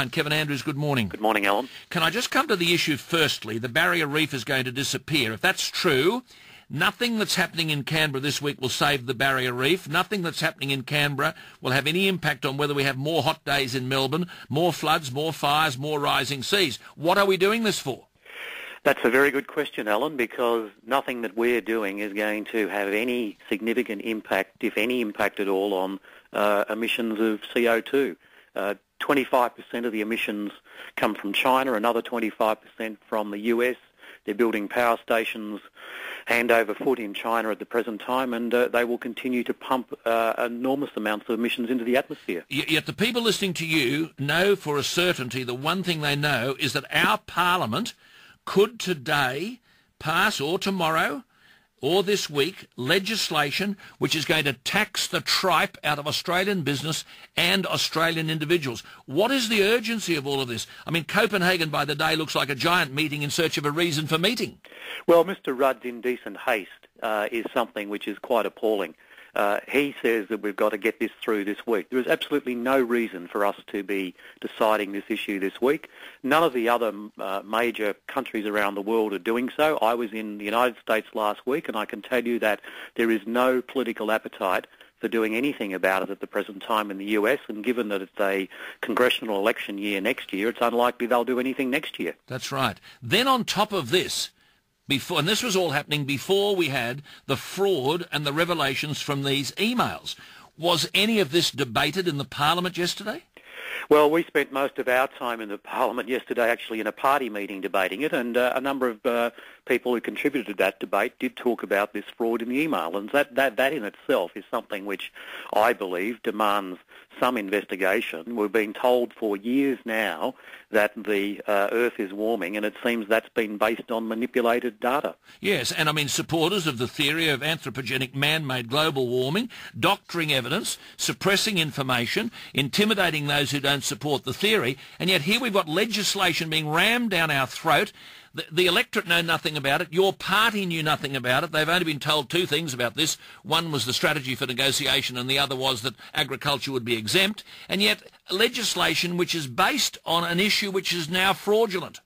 And Kevin Andrews, good morning. Good morning, Alan. Can I just come to the issue firstly? The barrier reef is going to disappear. If that's true, nothing that's happening in Canberra this week will save the barrier reef. Nothing that's happening in Canberra will have any impact on whether we have more hot days in Melbourne, more floods, more fires, more rising seas. What are we doing this for? That's a very good question, Alan, because nothing that we're doing is going to have any significant impact, if any impact at all, on emissions of CO2. 25% of the emissions come from China, another 25% from the US. They're building power stations hand over foot in China at the present time, and they will continue to pump enormous amounts of emissions into the atmosphere. Yet the people listening to you know for a certainty the one thing they know is that our Parliament could today pass, or tomorrow, or this week, legislation which is going to tax the tripe out of Australian business and Australian individuals. What is the urgency of all of this? I mean, Copenhagen by the day looks like a giant meeting in search of a reason for meeting. Well, Mr Rudd's indecent haste is something which is quite appalling. He says that we've got to get this through this week. There is absolutely no reason for us to be deciding this issue this week. None of the other major countries around the world are doing so. I was in the United States last week, and I can tell you that there is no political appetite for doing anything about it at the present time in the US, and given that it's a congressional election year next year, it's unlikely they'll do anything next year. That's right. Then on top of this, and this was all happening before we had the fraud and the revelations from these emails. Was any of this debated in the Parliament yesterday? Well, we spent most of our time in the Parliament yesterday actually in a party meeting debating it, and a number of people who contributed to that debate did talk about this fraud in the email, and that in itself is something which I believe demands some investigation. We've been told for years now that the Earth is warming, and it seems that's been based on manipulated data. Yes, and I mean supporters of the theory of anthropogenic man-made global warming, doctoring evidence, suppressing information, intimidating those who don't support the theory, and yet here we've got legislation being rammed down our throat. The electorate know nothing about it. Your party knew nothing about it. They've only been told two things about this. One was the strategy for negotiation, and the other was that agriculture would be exempt. And yet legislation which is based on an issue which is now fraudulent.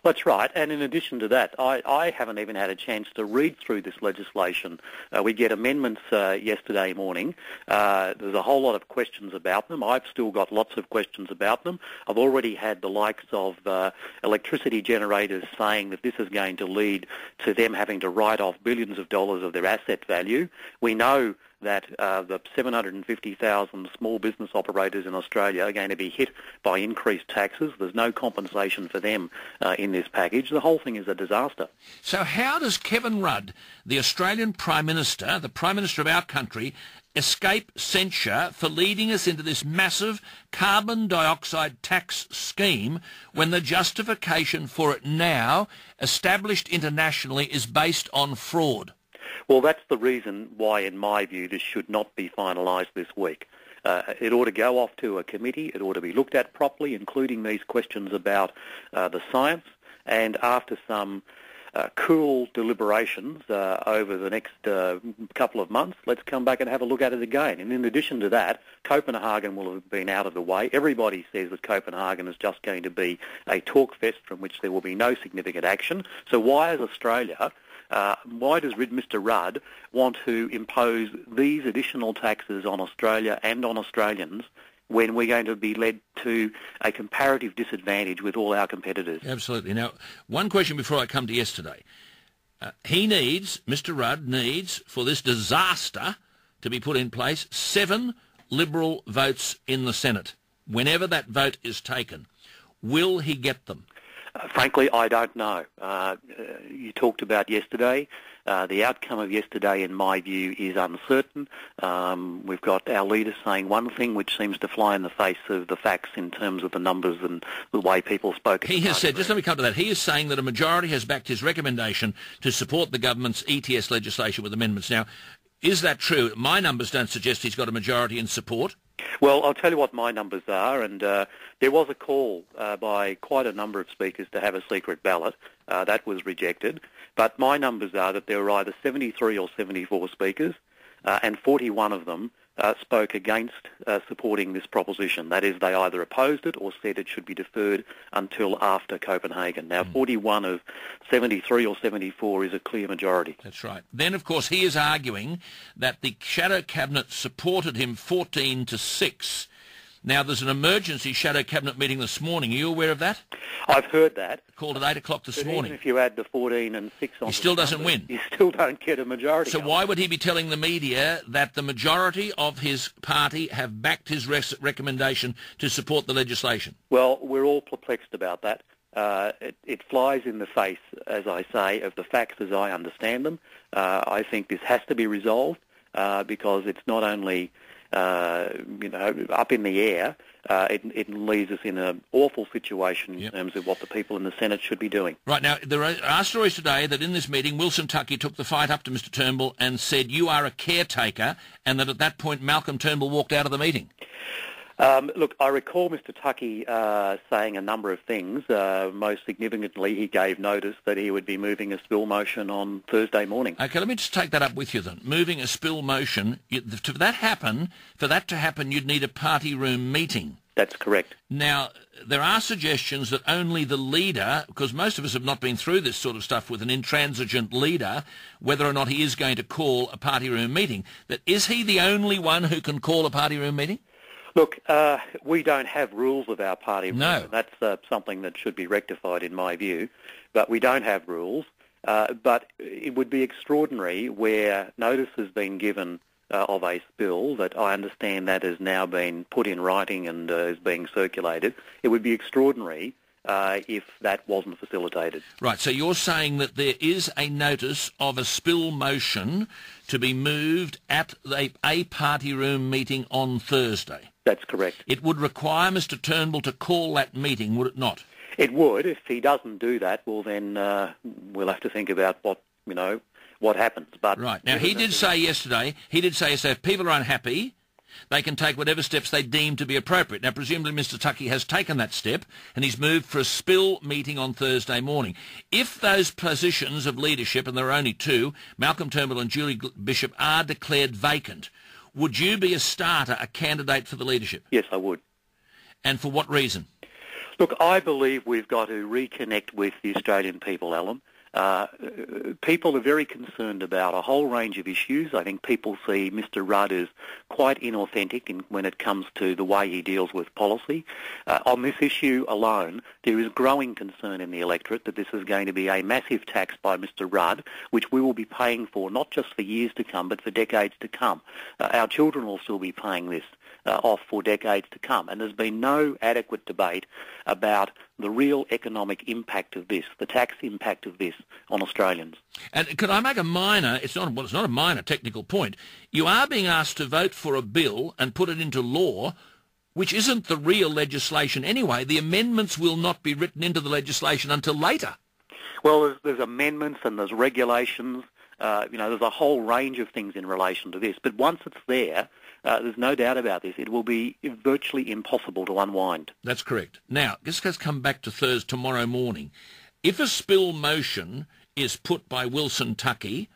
That's right, and in addition to that, I haven't even had a chance to read through this legislation. We get amendments yesterday morning. There's a whole lot of questions about them. I've still got lots of questions about them. I've already had the likes of electricity generators saying that this is going to lead to them having to write off billions of dollars of their asset value. We know that the 750,000 small business operators in Australia are going to be hit by increased taxes. There's no compensation for them in this package. The whole thing is a disaster. So how does Kevin Rudd, the Australian Prime Minister, the Prime Minister of our country, escape censure for leading us into this massive carbon dioxide tax scheme when the justification for it now, established internationally, is based on fraud? Well, that's the reason why, in my view, this should not be finalised this week. It ought to go off to a committee. It ought to be looked at properly, including these questions about the science. And after some cool deliberations over the next couple of months, let's come back and have a look at it again. And in addition to that, Copenhagen will have been out of the way. Everybody says that Copenhagen is just going to be a talk fest from which there will be no significant action. So why is Australia... why does Mr Rudd want to impose these additional taxes on Australia and on Australians when we're going to be led to a comparative disadvantage with all our competitors? Absolutely. Now, one question before I come to yesterday. Mr Rudd needs, for this disaster to be put in place, 7 Liberal votes in the Senate. Whenever that vote is taken, will he get them? Frankly, I don't know. You talked about yesterday. The outcome of yesterday, in my view, is uncertain. We've got our leader saying one thing which seems to fly in the face of the facts in terms of the numbers and the way people spoke. He has said, just let me come to that, he is saying that a majority has backed his recommendation to support the government's ETS legislation with amendments. Now, is that true? My numbers don't suggest he's got a majority in support. Well, I'll tell you what my numbers are, and there was a call by quite a number of speakers to have a secret ballot. That was rejected. But my numbers are that there were either 73 or 74 speakers, and 41 of them spoke against supporting this proposition. That is, they either opposed it or said it should be deferred until after Copenhagen. Now, 41 of 73 or 74 is a clear majority. That's right. Then, of course, he is arguing that the Shadow Cabinet supported him 14-6. Now, there's an emergency Shadow Cabinet meeting this morning. Are you aware of that? I've heard that. Called at 8 o'clock this morning. Even if you add the 14 and 6 on, he still doesn't win. You still don't get a majority. So why would he be telling the media that the majority of his party have backed his recommendation to support the legislation? Well, we're all perplexed about that. It flies in the face, as I say, of the facts as I understand them. I think this has to be resolved because it's not only up in the air, it leaves us in an awful situation in terms of what the people in the Senate should be doing. Right, now, there are stories today that in this meeting, Wilson Tuckey took the fight up to Mr Turnbull and said, "You are a caretaker," and that at that point Malcolm Turnbull walked out of the meeting. Look, I recall Mr Tuckey saying a number of things. Most significantly, he gave notice that he would be moving a spill motion on Thursday morning. Okay, let me just take that up with you then. Moving a spill motion, for that to happen, you'd need a party room meeting. That's correct. Now, there are suggestions that only the leader, because most of us have not been through this sort of stuff with an intransigent leader, whether or not he is going to call a party room meeting, that is he the only one who can call a party room meeting? Look, we don't have rules of our party. No. That's something that should be rectified in my view. But we don't have rules. But it would be extraordinary where notice has been given of a spill, that I understand that has now been put in writing and is being circulated. It would be extraordinary if that wasn't facilitated. Right, so you're saying that there is a notice of a spill motion to be moved at a party room meeting on Thursday? That's correct. It would require Mr Turnbull to call that meeting, would it not? It would. If he doesn't do that, well then we'll have to think about what happens. But right. Now, he did say yesterday, if people are unhappy, they can take whatever steps they deem to be appropriate. Now, presumably Mr Tuckey has taken that step, and he's moved for a spill meeting on Thursday morning. If those positions of leadership, and there are only two, Malcolm Turnbull and Julie Bishop, are declared vacant, would you be a starter, a candidate for the leadership? Yes, I would. And for what reason? Look, I believe we've got to reconnect with the Australian people, Alan. People are very concerned about a whole range of issues. I think people see Mr Rudd as quite inauthentic when it comes to the way he deals with policy. On this issue alone, there is growing concern in the electorate that this is going to be a massive tax by Mr Rudd, which we will be paying for not just for years to come, but for decades to come. Our children will still be paying this off for decades to come. And there's been no adequate debate about the real economic impact of this, the tax impact of this on Australians. And could I make a minor, it's not a minor technical point, you are being asked to vote for a bill and put it into law, which isn't the real legislation anyway. The amendments will not be written into the legislation until later. Well, there's amendments and there's regulations. There's a whole range of things in relation to this. But once it's there, there's no doubt about this. It will be virtually impossible to unwind. That's correct. Now, let's come back to tomorrow morning. If a spill motion is put by Wilson Tuckey,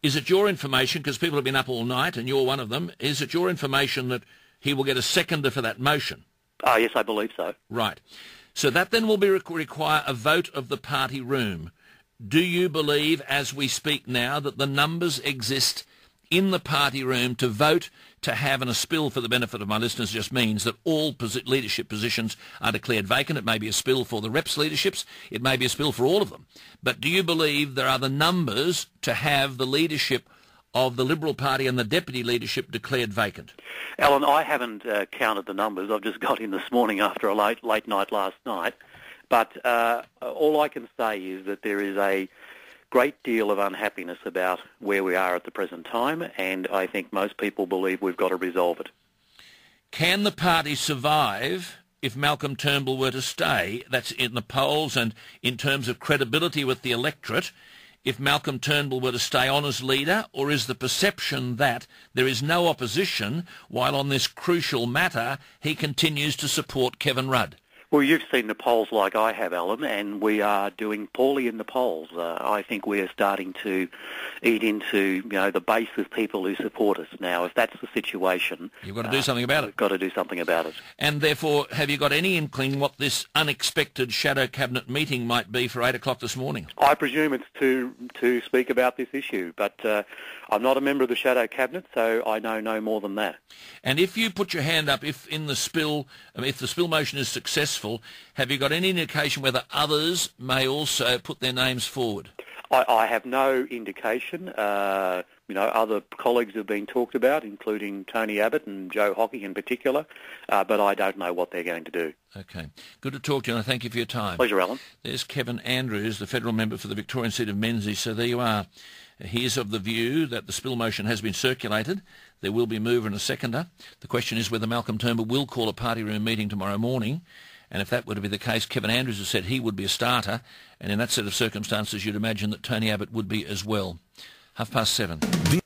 is it your information, because people have been up all night and you're one of them, is it your information that he will get a seconder for that motion? Oh, yes, I believe so. Right. So that then will require a vote of the party room. Do you believe, as we speak now, that the numbers exist in the party room to vote to have, and a spill for the benefit of my listeners just means that all leadership positions are declared vacant? It may be a spill for the reps' leaderships, it may be a spill for all of them. But do you believe there are the numbers to have the leadership of the Liberal Party and the deputy leadership declared vacant? Alan, I haven't counted the numbers. I've just got in this morning after a late night last night. But all I can say is that there is a great deal of unhappiness about where we are at the present time, and I think most people believe we've got to resolve it. Can the party survive if Malcolm Turnbull were to stay? That's in the polls and in terms of credibility with the electorate. If Malcolm Turnbull were to stay on as leader, or is the perception that there is no opposition while on this crucial matter he continues to support Kevin Rudd? Well, you've seen the polls like I have, Alan, and we are doing poorly in the polls. I think we're starting to eat into, the base of people who support us. Now, if that's the situation... You've got to do something about it. We've got to do something about it. And therefore, have you got any inkling what this unexpected shadow cabinet meeting might be for 8 o'clock this morning? I presume it's to speak about this issue, but I'm not a member of the shadow cabinet, so I know no more than that. And if you put your hand up, if the spill motion is successful, have you got any indication whether others may also put their names forward? I have no indication. Other colleagues have been talked about, including Tony Abbott and Joe Hockey in particular, but I don't know what they're going to do. Okay. Good to talk to you, and I thank you for your time. Pleasure, Alan. There's Kevin Andrews, the federal member for the Victorian seat of Menzies. So there you are. He is of the view that the spill motion has been circulated. There will be a mover and a seconder. The question is whether Malcolm Turnbull will call a party room meeting tomorrow morning. And if that were to be the case, Kevin Andrews has said he would be a starter. And in that set of circumstances, you'd imagine that Tony Abbott would be as well. 7:30.